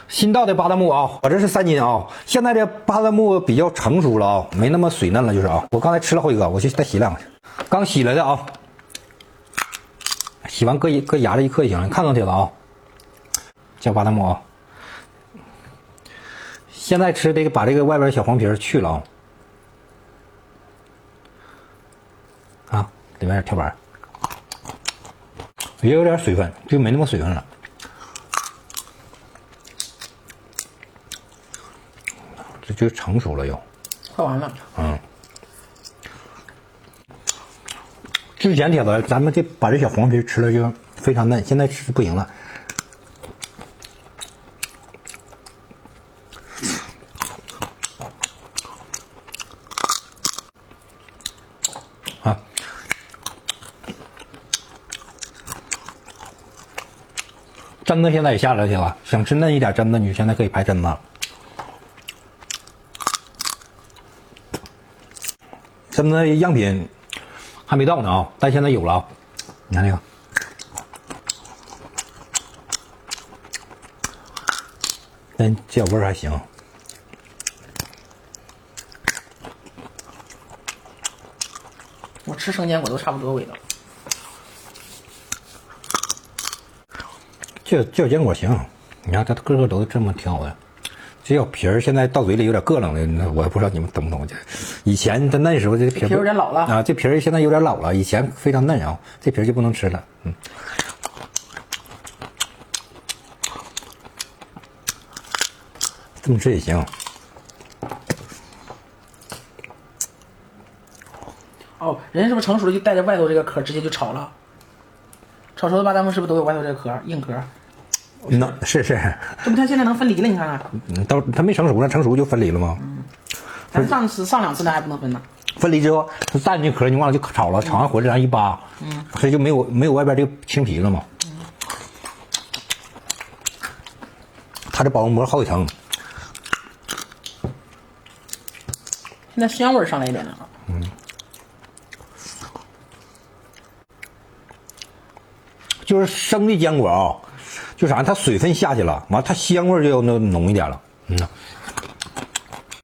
新到的巴旦木啊，我这是3斤啊。现在这巴旦木比较成熟了啊，没那么水嫩了，就是啊。我刚才吃了好几个，我去再洗2个，刚洗了的啊。洗完搁牙里一嗑就行了，你看到铁子啊？叫巴旦木啊。现在吃这个，把这个外边小黄皮去了啊。啊，里面有点跳板，也有点水分，就没那么水分了。这就成熟了又，快完了。嗯。之前铁子咱们把这小黄皮吃了就非常嫩，现在吃不行了。啊，榛子现在也下来了，铁子，想吃嫩一点榛子，你现在可以拍榛子。榛子样品还没到呢啊，但现在有了啊！你看这个，但这味儿还行。我吃生坚果都差不多味道。这小坚果行，你看它个个都这么挺好的。这小皮儿现在到嘴里有点硌冷的，我也不知道你们懂不懂。以前它嫩时候这皮儿有点老了啊，这皮儿现在有点老了，以前非常嫩啊，这皮儿就不能吃了。嗯，这么吃也行。哦，人家是不是成熟了就带着外头这个壳直接就炒了？炒熟的巴旦木是不是都有外头这个壳硬壳？那是，这不它现在能分离了？你看看。到它没成熟呢，成熟就分离了吗？咱上2次那还不能分呢。分离之后，它蛋这壳你忘了就炒了，炒完回来然后一扒，所以就没有外边这个青皮了嘛。它这保温膜好几层。现在香味上来一点了。就是生的坚果啊，就啥，它水分下去了，完它香味就要浓一点了。